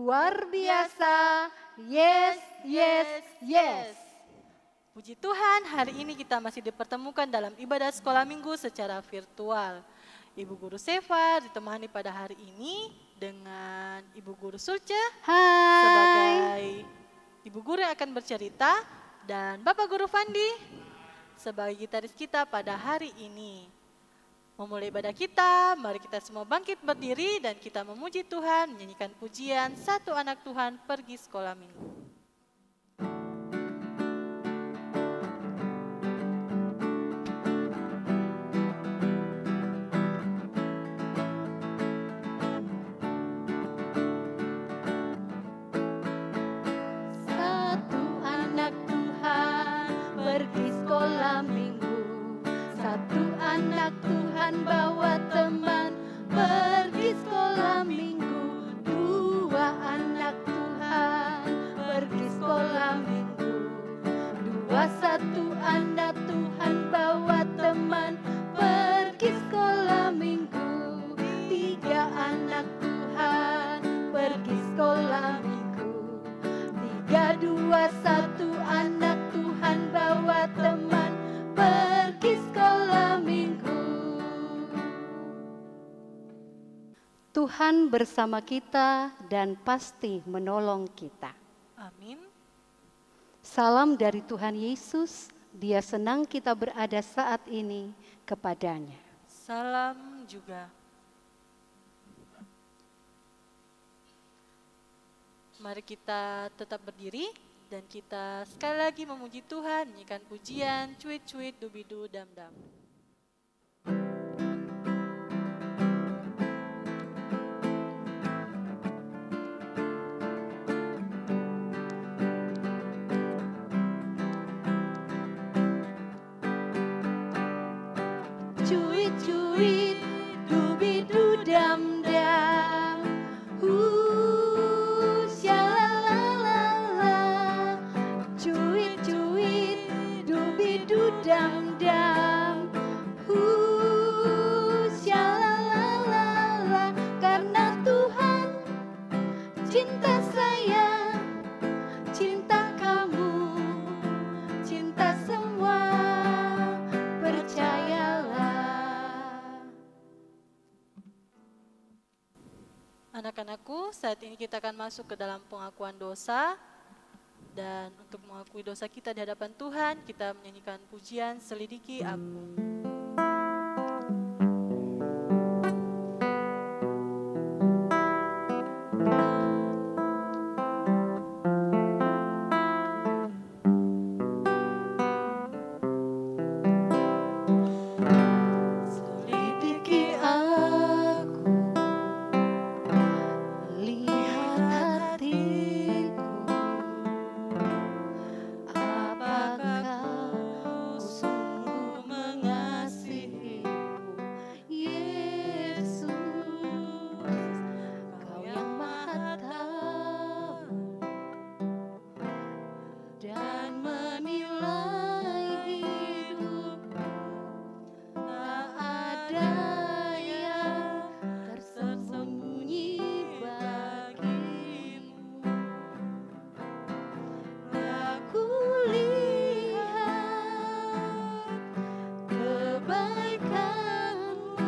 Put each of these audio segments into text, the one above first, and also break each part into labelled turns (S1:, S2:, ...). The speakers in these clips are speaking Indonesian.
S1: luar biasa. Yes, yes, yes.
S2: Puji Tuhan, hari ini kita masih dipertemukan dalam ibadah sekolah minggu secara virtual. Ibu Guru Seva ditemani pada hari ini dengan Ibu Guru Sulce sebagai Ibu Guru yang akan bercerita dan Bapak Guru Fandi sebagai gitaris kita pada hari ini. Memulai ibadah kita, mari kita semua bangkit berdiri dan kita memuji Tuhan, menyanyikan pujian Satu Anak Tuhan Pergi Sekolah Minggu.
S1: Satu anak Tuhan pergi sekolah minggu. Satu anak Tuhan bawa teman pergi sekolah minggu. Dua anak Tuhan pergi sekolah minggu. Satu anak Tuhan bawa teman pergi sekolah minggu. Tiga anak Tuhan pergi sekolah minggu. Tiga, dua, satu anak Tuhan bawa teman pergi sekolah minggu. Tuhan bersama kita dan pasti menolong kita.
S2: Amin.
S1: Salam dari Tuhan Yesus, Dia senang kita berada saat ini kepadanya.
S2: Salam juga. Mari kita tetap berdiri dan kita sekali lagi memuji Tuhan, menyanyikan pujian cuit cuit dubidu dam dam.
S1: Cuit cuit dubidu dam dam. Shalalala. Cuit cuit dubidu dam dam. Shalalala. Karena Tuhan cinta saya, cinta kamu, cinta semua, percayalah.
S2: Anak-anakku, saat ini kita akan masuk ke dalam pengakuan dosa. Dan untuk mengakui dosa kita di hadapan Tuhan, kita menyanyikan pujian Selidiki Aku.
S1: Selidiki aku, lihat hatiku, apakah kau sungguh mengasihiku, Yesus, Kau yang Maha Tahu dan menilai hidupku. Tak ada yang tersembunyi bagimu. Aku lihat kebaikanmu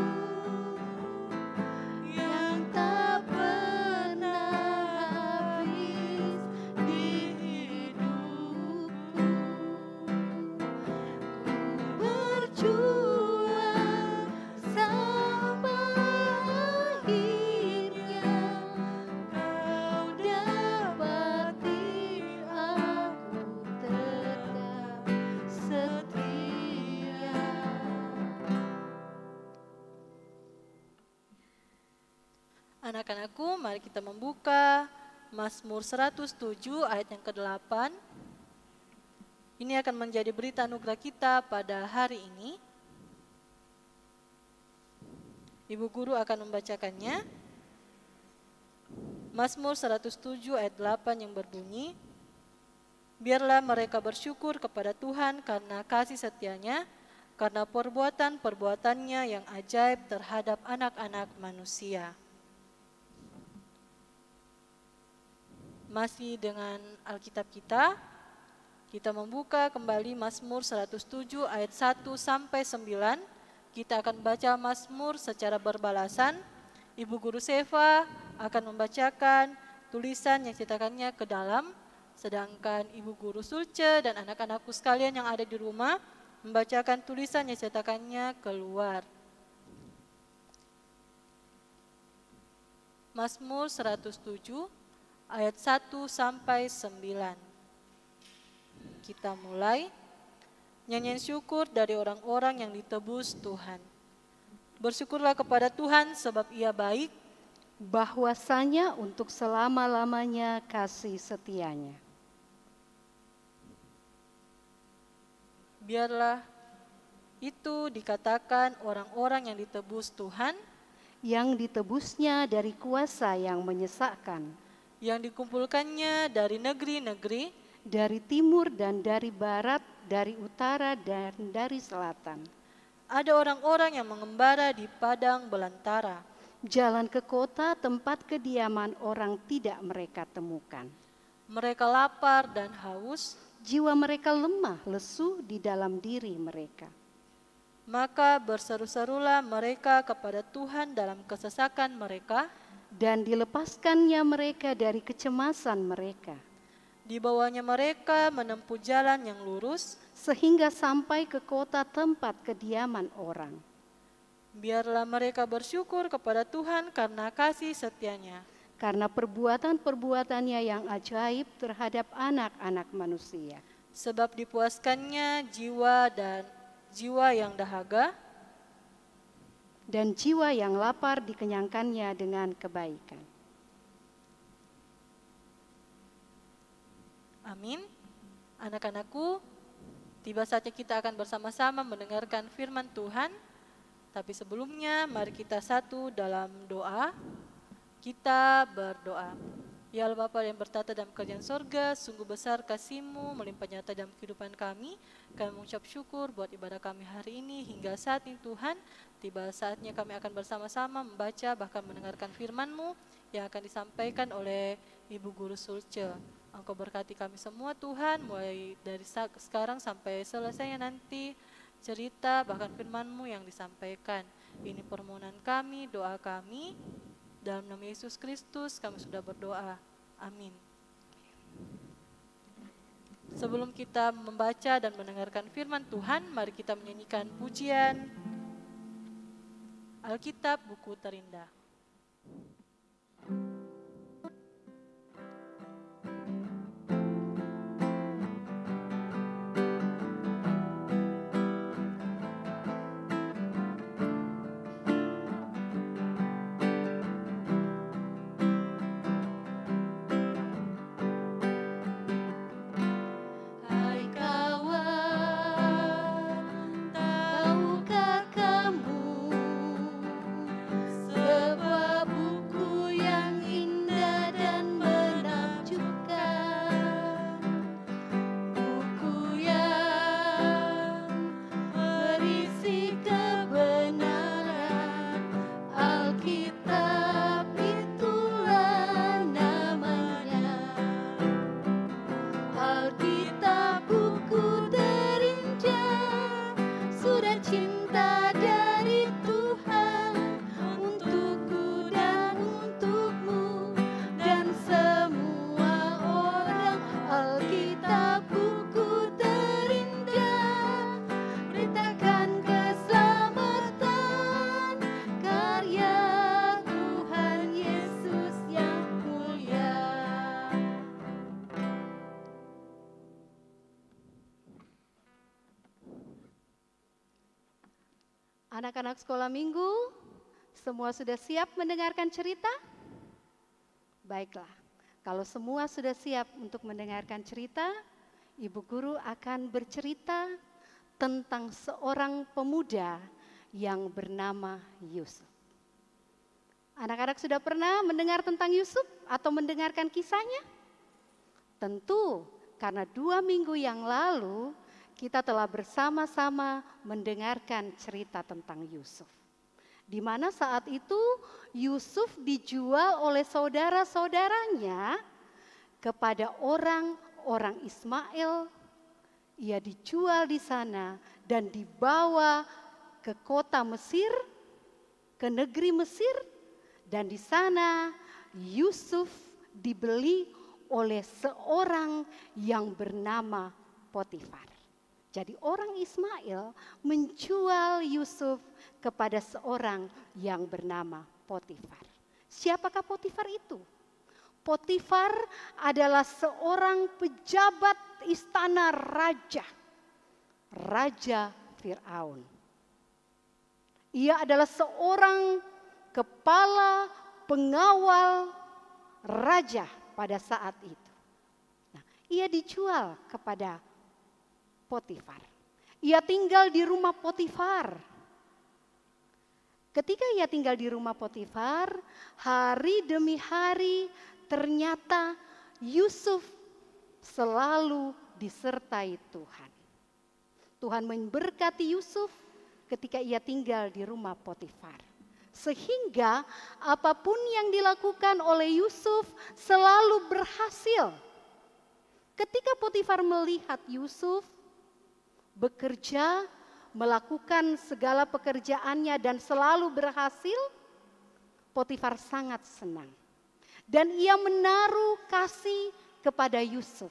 S1: yang tak pernah habis di hidupku. Ku berjuang sampai akhirnya Kau dapati aku tetap setia.
S2: Anak-anakku, mari kita membuka Mazmur 107 ayat yang ke-8. Ini akan menjadi berita anugerah kita pada hari ini. Ibu Guru akan membacakannya. Mazmur 107 ayat 8 yang berbunyi, biarlah mereka bersyukur kepada Tuhan karena kasih setianya, karena perbuatan-perbuatannya yang ajaib terhadap anak-anak manusia. Masih dengan Alkitab kita membuka kembali Mazmur 107 ayat 1 sampai 9. Kita akan baca Mazmur secara berbalasan. Ibu Guru Seva akan membacakan tulisan yang cetakannya ke dalam, sedangkan Ibu Guru Sulce dan anak-anakku sekalian yang ada di rumah membacakan tulisan yang cetakannya keluar. Mazmur 107 ayat 1 sampai 9. Kita mulai. Nyanyian syukur dari orang-orang yang ditebus Tuhan. Bersyukurlah kepada Tuhan sebab Ia baik,
S1: bahwasanya untuk selama-lamanya kasih setianya.
S2: Biarlah itu dikatakan orang-orang yang ditebus Tuhan,
S1: yang ditebusnya dari kuasa yang menyesakkan,
S2: yang dikumpulkannya dari negeri-negeri,
S1: dari timur dan dari barat, dari utara dan dari selatan.
S2: Ada orang-orang yang mengembara di padang belantara,
S1: jalan ke kota tempat kediaman orang tidak mereka temukan.
S2: Mereka lapar dan haus,
S1: jiwa mereka lemah lesu di dalam diri mereka.
S2: Maka berseru-serulah mereka kepada Tuhan dalam kesesakan mereka,
S1: dan dilepaskannya mereka dari kecemasan mereka.
S2: Dibawanya mereka menempuh jalan yang lurus,
S1: sehingga sampai ke kota tempat kediaman orang.
S2: Biarlah mereka bersyukur kepada Tuhan karena kasih setianya,
S1: karena perbuatan-perbuatannya yang ajaib terhadap anak-anak manusia.
S2: Sebab dipuaskannya jiwa yang dahaga,
S1: dan jiwa yang lapar dikenyangkannya dengan kebaikan.
S2: Amin. Anak-anakku, tiba saatnya kita akan bersama-sama mendengarkan firman Tuhan. Tapi sebelumnya mari kita satu dalam doa. Kita berdoa. Ya Allah Bapa yang bertata dalam kerajaan sorga, sungguh besar kasih-Mu melimpah nyata dalam kehidupan kami. Kami mengucap syukur buat ibadah kami hari ini hingga saat ini Tuhan. Tiba saatnya kami akan bersama-sama membaca bahkan mendengarkan firman-Mu yang akan disampaikan oleh Ibu Guru Sulce. Engkau berkati kami semua Tuhan, mulai dari sekarang sampai selesainya nanti cerita bahkan firman-Mu yang disampaikan. Ini permohonan kami, doa kami. Dalam nama Yesus Kristus kami sudah berdoa. Amin. Sebelum kita membaca dan mendengarkan firman Tuhan, mari kita menyanyikan pujian Alkitab Buku Terindah.
S1: Anak-anak sekolah minggu, semua sudah siap mendengarkan cerita? Baiklah, kalau semua sudah siap untuk mendengarkan cerita, Ibu Guru akan bercerita tentang seorang pemuda yang bernama Yusuf. Anak-anak sudah pernah mendengar tentang Yusuf atau mendengarkan kisahnya? Tentu, karena 2 minggu yang lalu kita telah bersama-sama mendengarkan cerita tentang Yusuf. Di mana saat itu Yusuf dijual oleh saudara-saudaranya kepada orang-orang Ismail. Ia dijual di sana dan dibawa ke kota Mesir, ke negeri Mesir, dan di sana Yusuf dibeli oleh seorang yang bernama Potifar. Jadi orang Ismail menjual Yusuf kepada seorang yang bernama Potifar. Siapakah Potifar itu? Potifar adalah seorang pejabat istana raja, Raja Firaun. Ia adalah seorang kepala pengawal raja pada saat itu. Nah, ia dijual kepada Potifar. Ia tinggal di rumah Potifar. Ketika ia tinggal di rumah Potifar, hari demi hari ternyata Yusuf selalu disertai Tuhan. Tuhan memberkati Yusuf ketika ia tinggal di rumah Potifar. Sehingga apapun yang dilakukan oleh Yusuf selalu berhasil. Ketika Potifar melihat Yusuf bekerja, melakukan segala pekerjaannya dan selalu berhasil, Potifar sangat senang. Dan ia menaruh kasih kepada Yusuf.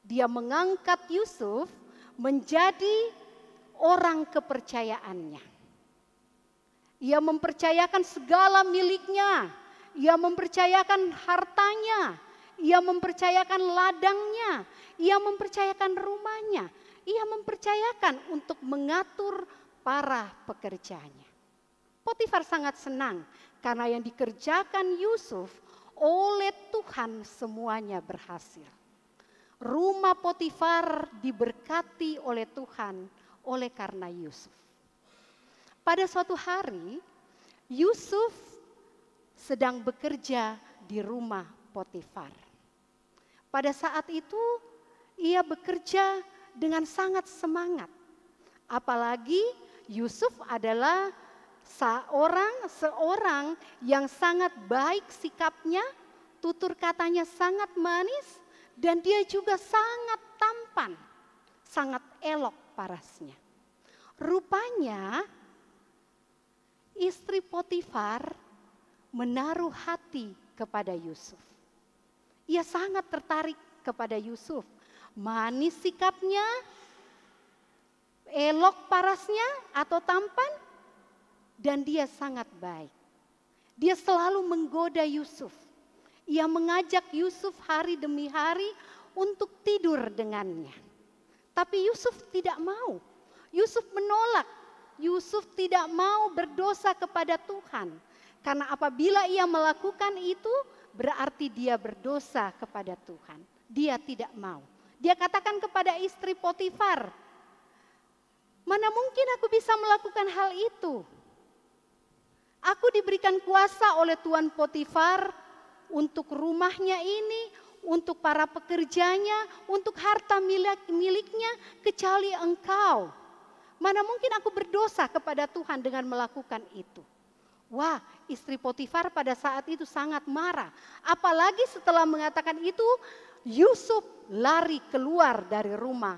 S1: Dia mengangkat Yusuf menjadi orang kepercayaannya. Ia mempercayakan segala miliknya. Ia mempercayakan hartanya. Ia mempercayakan ladangnya. Ia mempercayakan rumahnya. Ia mempercayakan untuk mengatur para pekerjanya. Potifar sangat senang karena yang dikerjakan Yusuf oleh Tuhan semuanya berhasil. Rumah Potifar diberkati oleh Tuhan oleh karena Yusuf. Pada suatu hari Yusuf sedang bekerja di rumah Potifar. Pada saat itu ia bekerja dengan sangat semangat. Apalagi Yusuf adalah seorang yang sangat baik sikapnya, tutur katanya sangat manis, dan dia juga sangat tampan, sangat elok parasnya. Rupanya istri Potifar menaruh hati kepada Yusuf. Ia sangat tertarik kepada Yusuf, manis sikapnya, elok parasnya atau tampan, dan dia sangat baik. Dia selalu menggoda Yusuf. Ia mengajak Yusuf hari demi hari untuk tidur dengannya. Tapi Yusuf tidak mau. Yusuf menolak. Yusuf tidak mau berdosa kepada Tuhan. Karena apabila ia melakukan itu, berarti dia berdosa kepada Tuhan. Dia tidak mau. Dia katakan kepada istri Potifar, "Mana mungkin aku bisa melakukan hal itu? Aku diberikan kuasa oleh Tuan Potifar untuk rumahnya ini, untuk para pekerjanya, untuk harta miliknya, kecuali engkau. Mana mungkin aku berdosa kepada Tuhan dengan melakukan itu?" Wah, istri Potifar pada saat itu sangat marah. Apalagi setelah mengatakan itu, Yusuf lari keluar dari rumah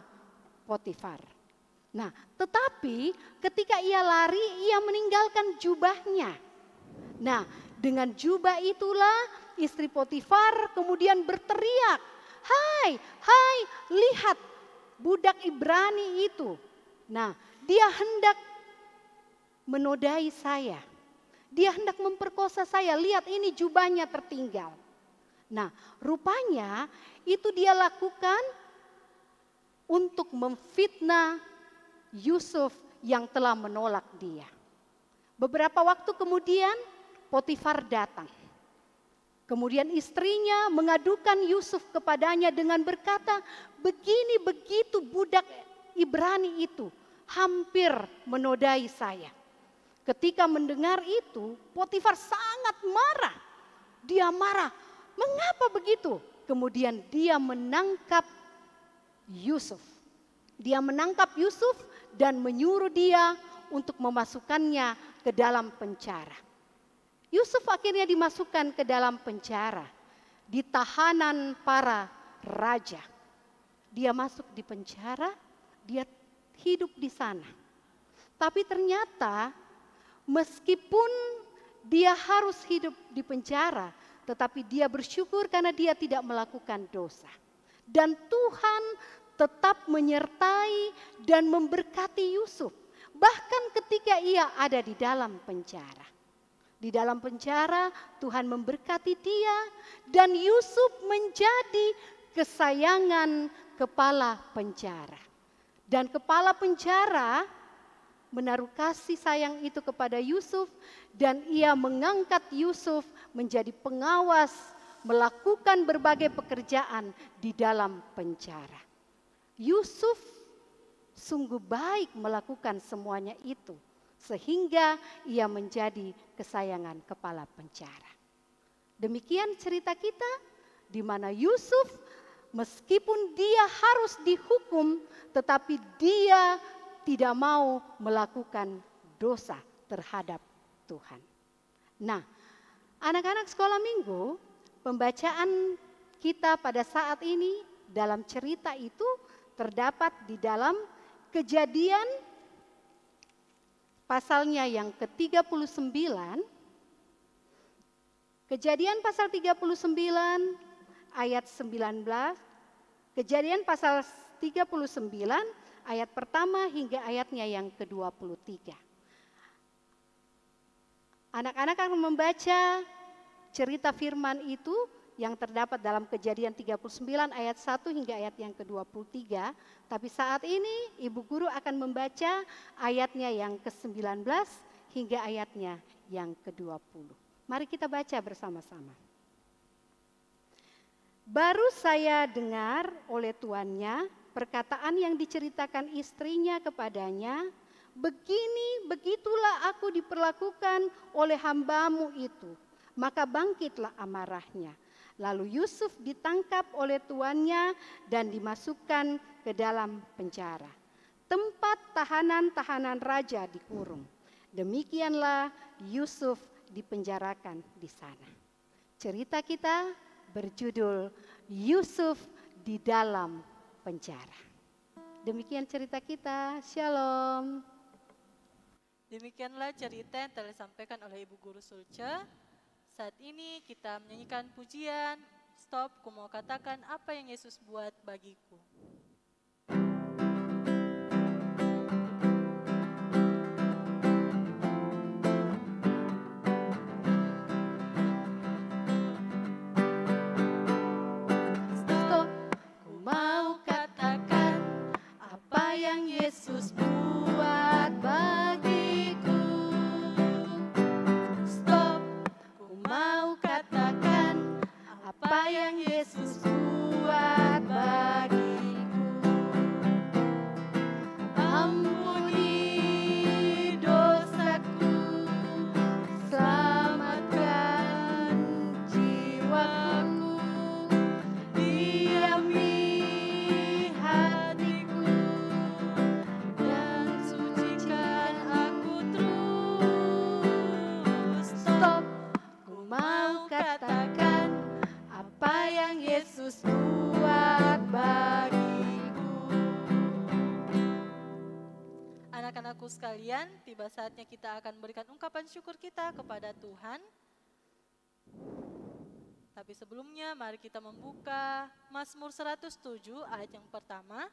S1: Potifar. Nah, tetapi ketika ia lari, ia meninggalkan jubahnya. Nah, dengan jubah itulah istri Potifar kemudian berteriak, "Hai, hai, lihat budak Ibrani itu. Nah, dia hendak menodai saya. Dia hendak memperkosa saya. Lihat ini jubahnya tertinggal." Nah, rupanya itu dia lakukan untuk memfitnah Yusuf yang telah menolak dia. Beberapa waktu kemudian Potifar datang. Kemudian istrinya mengadukan Yusuf kepadanya dengan berkata, "Begini begitu budak Ibrani itu hampir menodai saya." Ketika mendengar itu, Potifar sangat marah. Dia marah, "Mengapa begitu?" Kemudian dia menangkap Yusuf. Dia menangkap Yusuf dan menyuruh dia untuk memasukkannya ke dalam penjara. Yusuf akhirnya dimasukkan ke dalam penjara. di tahanan para raja. Dia masuk di penjara, dia hidup di sana. Tapi ternyata meskipun dia harus hidup di penjara, tetapi dia bersyukur karena dia tidak melakukan dosa. Dan Tuhan tetap menyertai dan memberkati Yusuf. Bahkan ketika ia ada di dalam penjara. Di dalam penjara Tuhan memberkati dia dan Yusuf menjadi kesayangan kepala penjara. Dan kepala penjara menaruh kasih sayang itu kepada Yusuf dan ia mengangkat Yusuf menjadi pengawas, melakukan berbagai pekerjaan di dalam penjara. Yusuf sungguh baik melakukan semuanya itu sehingga ia menjadi kesayangan kepala penjara. Demikian cerita kita di mana Yusuf meskipun dia harus dihukum tetapi dia tidak mau melakukan dosa terhadap Tuhan. Nah, anak-anak sekolah minggu, pembacaan kita pada saat ini dalam cerita itu terdapat di dalam Kejadian pasalnya yang ke-39. Kejadian pasal 39 ayat 19. Kejadian pasal 39 ayat pertama hingga ayatnya yang ke-23. Anak-anak akan membaca cerita firman itu yang terdapat dalam Kejadian 39 ayat 1 hingga ayat yang ke-23. Tapi saat ini Ibu Guru akan membaca ayatnya yang ke-19 hingga ayatnya yang ke-20. Mari kita baca bersama-sama. Baru saya dengar oleh tuannya perkataan yang diceritakan istrinya kepadanya, begitulah aku diperlakukan oleh hambamu itu. Maka bangkitlah amarahnya. Lalu Yusuf ditangkap oleh tuannya dan dimasukkan ke dalam penjara. Tempat tahanan-tahanan raja dikurung. Demikianlah Yusuf dipenjarakan di sana. Cerita kita berjudul Yusuf di dalam penjara. Demikian cerita kita. Shalom.
S2: Demikianlah cerita yang telah disampaikan oleh Ibu Guru Sulce. Saat ini kita menyanyikan pujian, Stop, ku mau katakan apa yang Yesus buat bagiku.
S1: Stop, ku mau katakan apa yang Yesus buat bagiku. Stop, ku mau katakan apa yang Yesus buat bagiku. Ampuni dosaku, selamatkan jiwaku, diami hatiku, dan sucikan aku terus. Stop, ku mau katakan apa yang Yesus buat bagiku.
S2: Anak-anakku sekalian, tiba saatnya kita akan berikan ungkapan syukur kita kepada Tuhan. Tapi sebelumnya mari kita membuka Mazmur 107 ayat yang pertama.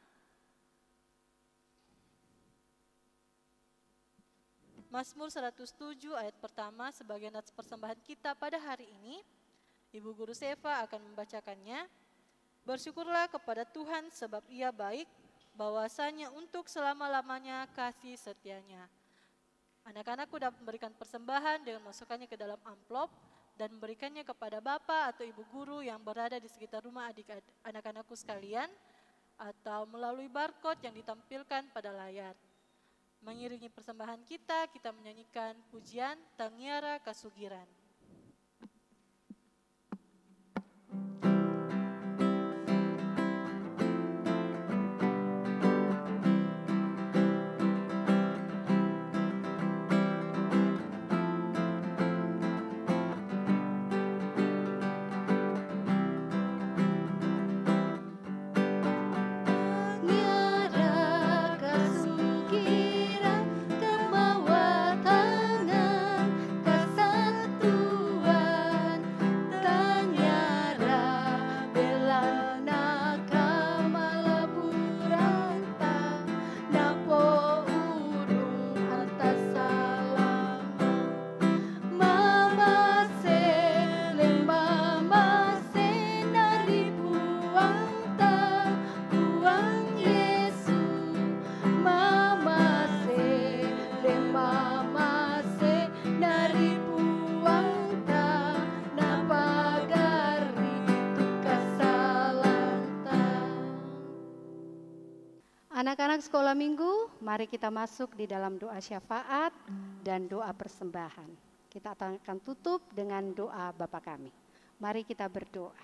S2: Mazmur 107 ayat pertama sebagai nats persembahan kita pada hari ini. Ibu Guru Seva akan membacakannya. Bersyukurlah kepada Tuhan sebab Ia baik, bahwasanya untuk selama-lamanya kasih setianya. Anak-anakku dapat memberikan persembahan dengan masukkannya ke dalam amplop dan memberikannya kepada Bapak atau Ibu Guru yang berada di sekitar rumah anak-anakku sekalian atau melalui barcode yang ditampilkan pada layar. Mengiringi persembahan kita menyanyikan pujian Tangiara Kasugiran.
S1: mari kita masuk di dalam doa syafaat dan doa persembahan. Kita akan tutup dengan doa Bapa kami. Mari kita berdoa.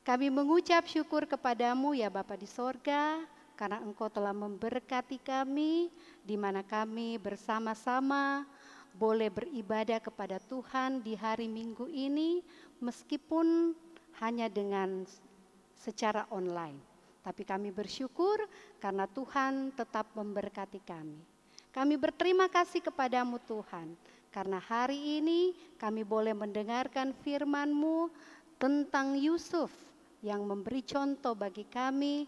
S1: Kami mengucap syukur kepadamu ya Bapa di sorga, karena Engkau telah memberkati kami, di mana kami bersama-sama boleh beribadah kepada Tuhan di hari Minggu ini, meskipun hanya dengan secara online. Tapi kami bersyukur karena Tuhan tetap memberkati kami. Kami berterima kasih kepadamu Tuhan, karena hari ini kami boleh mendengarkan firman-Mu tentang Yusuf yang memberi contoh bagi kami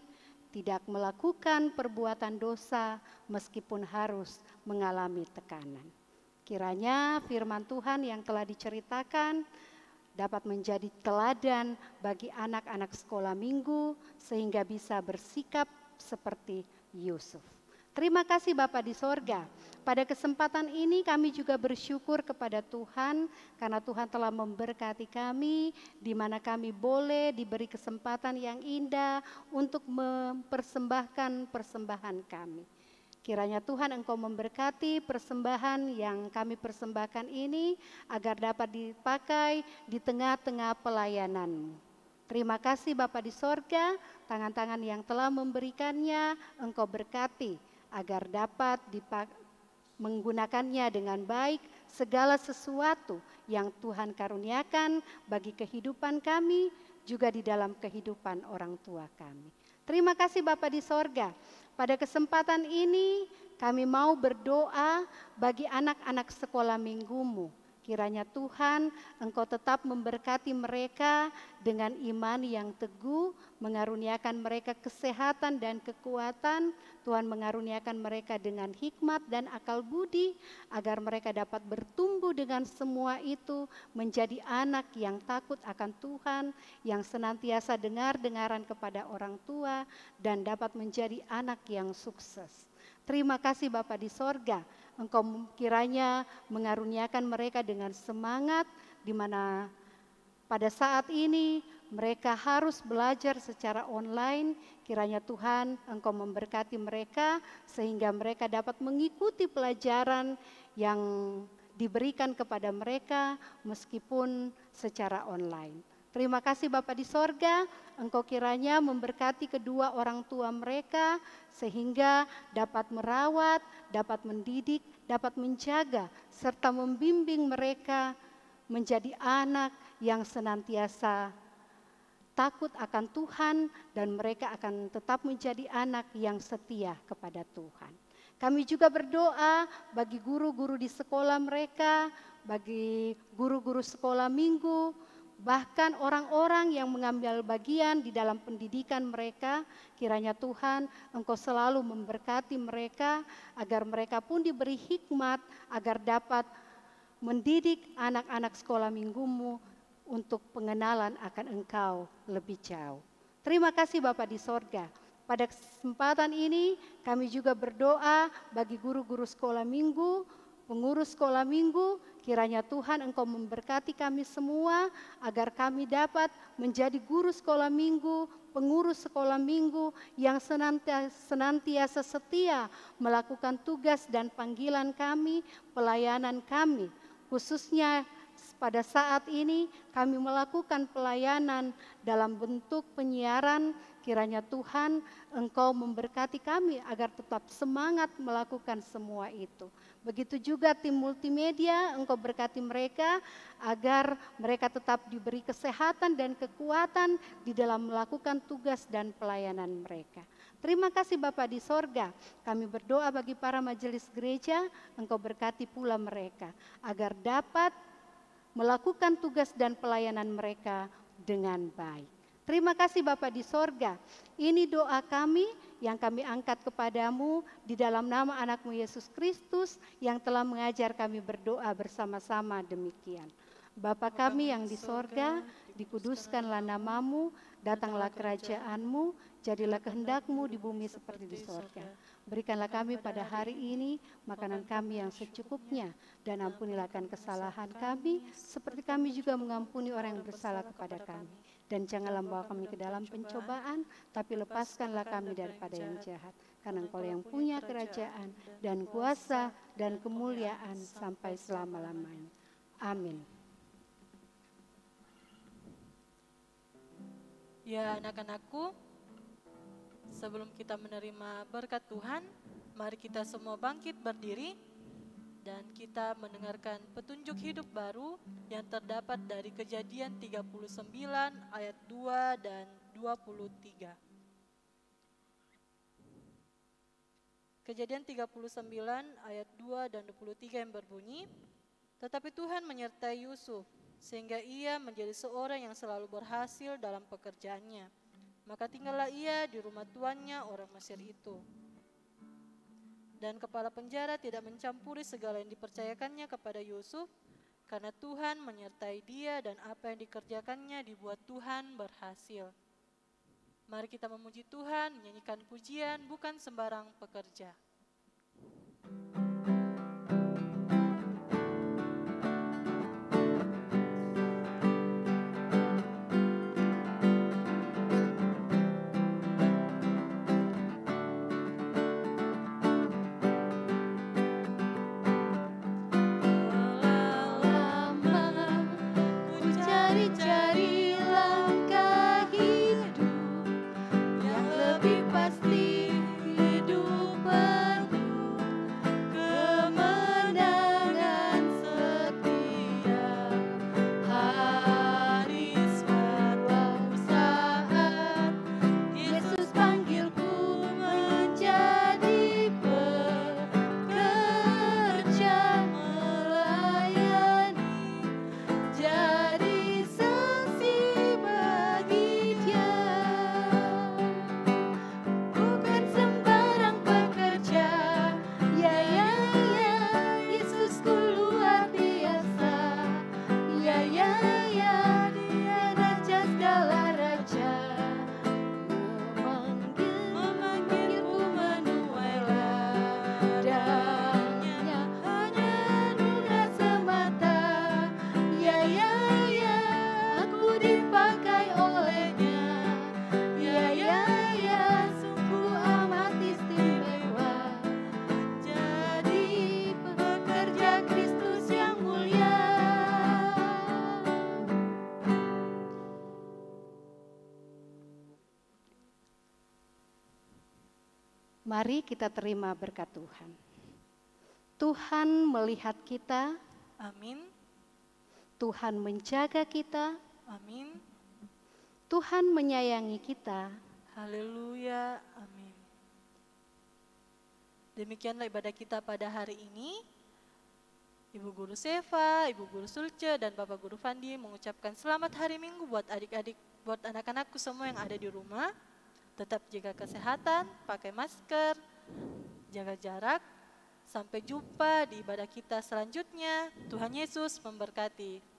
S1: tidak melakukan perbuatan dosa meskipun harus mengalami tekanan. Kiranya firman Tuhan yang telah diceritakan dapat menjadi teladan bagi anak-anak sekolah minggu sehingga bisa bersikap seperti Yusuf. Terima kasih Bapa di sorga. Pada kesempatan ini kami juga bersyukur kepada Tuhan karena Tuhan telah memberkati kami di mana kami boleh diberi kesempatan yang indah untuk mempersembahkan persembahan kami. Kiranya Tuhan Engkau memberkati persembahan yang kami persembahkan ini agar dapat dipakai di tengah-tengah pelayanan-Mu. Terima kasih Bapa di sorga, tangan-tangan yang telah memberikannya Engkau berkati agar dapat menggunakannya dengan baik segala sesuatu yang Tuhan karuniakan bagi kehidupan kami juga di dalam kehidupan orang tua kami. Terima kasih Bapa di sorga. Pada kesempatan ini kami mau berdoa bagi anak-anak sekolah minggu-Mu. Kiranya Tuhan Engkau tetap memberkati mereka dengan iman yang teguh, mengaruniakan mereka kesehatan dan kekuatan. Tuhan mengaruniakan mereka dengan hikmat dan akal budi, agar mereka dapat bertumbuh dengan semua itu menjadi anak yang takut akan Tuhan, yang senantiasa dengar-dengaran kepada orang tua, dan dapat menjadi anak yang sukses. Terima kasih Bapa di sorga, Engkau kiranya mengaruniakan mereka dengan semangat, di mana pada saat ini mereka harus belajar secara online. Kiranya Tuhan Engkau memberkati mereka sehingga mereka dapat mengikuti pelajaran yang diberikan kepada mereka meskipun secara online. Terima kasih Bapa di sorga, Engkau kiranya memberkati kedua orang tua mereka sehingga dapat merawat, dapat mendidik, dapat menjaga, serta membimbing mereka menjadi anak yang senantiasa takut akan Tuhan dan mereka akan tetap menjadi anak yang setia kepada Tuhan. Kami juga berdoa bagi guru-guru di sekolah mereka, bagi guru-guru sekolah minggu, bahkan orang-orang yang mengambil bagian di dalam pendidikan mereka. Kiranya Tuhan Engkau selalu memberkati mereka agar mereka pun diberi hikmat agar dapat mendidik anak-anak sekolah minggu-Mu untuk pengenalan akan Engkau lebih jauh. Terima kasih Bapa di sorga. Pada kesempatan ini kami juga berdoa bagi guru-guru sekolah minggu, pengurus sekolah minggu. Kiranya Tuhan Engkau memberkati kami semua agar kami dapat menjadi guru sekolah minggu, pengurus sekolah minggu yang senantiasa setia melakukan tugas dan panggilan kami, pelayanan kami. Khususnya pada saat ini kami melakukan pelayanan dalam bentuk penyiaran. Kiranya Tuhan Engkau memberkati kami agar tetap semangat melakukan semua itu. Begitu juga tim multimedia, Engkau berkati mereka agar mereka tetap diberi kesehatan dan kekuatan di dalam melakukan tugas dan pelayanan mereka. Terima kasih Bapa di sorga. Kami berdoa bagi para majelis gereja, Engkau berkati pula mereka agar dapat melakukan tugas dan pelayanan mereka dengan baik. Terima kasih Bapa di sorga. Ini doa kami yang kami angkat kepadamu di dalam nama anak-Mu Yesus Kristus yang telah mengajar kami berdoa bersama-sama demikian. Bapa kami yang di sorga, dikuduskanlah nama-Mu, datanglah kerajaan-Mu, jadilah kehendak-Mu di bumi seperti di sorga. Berikanlah kami pada hari ini makanan kami yang secukupnya, dan ampunilah kesalahan kami seperti kami juga mengampuni orang yang bersalah kepada kami. Dan janganlah membawa kami ke dalam pencobaan, tapi lepaskanlah kami daripada yang jahat. karena Engkau yang punya kerajaan dan kuasa dan kemuliaan sampai selama-lamanya. Amin.
S2: Ya anak-anakku, sebelum kita menerima berkat Tuhan, mari kita semua bangkit berdiri dan kita mendengarkan petunjuk hidup baru yang terdapat dari Kejadian 39 ayat 2 dan 23. Kejadian 39 ayat 2 dan 23 yang berbunyi, tetapi Tuhan menyertai Yusuf, sehingga ia menjadi seorang yang selalu berhasil dalam pekerjaannya. Maka tinggallah ia di rumah tuannya orang Mesir itu. Dan kepala penjara tidak mencampuri segala yang dipercayakannya kepada Yusuf, karena Tuhan menyertai dia dan apa yang dikerjakannya dibuat Tuhan berhasil. Mari kita memuji Tuhan, menyanyikan pujian bukan sembarang pekerja.
S1: Mari kita terima berkat Tuhan. Tuhan melihat kita.
S2: Amin.
S1: Tuhan menjaga kita.
S2: Amin.
S1: Tuhan menyayangi kita.
S2: Haleluya. Amin. Demikianlah ibadah kita pada hari ini. Ibu Guru Seva, Ibu Guru Sulce, dan Bapak Guru Fandi mengucapkan selamat hari Minggu buat adik-adik, buat anak-anakku semua yang ada di rumah. Tetap jaga kesehatan, pakai masker, jaga jarak. Sampai jumpa di ibadah kita selanjutnya. Tuhan Yesus memberkati.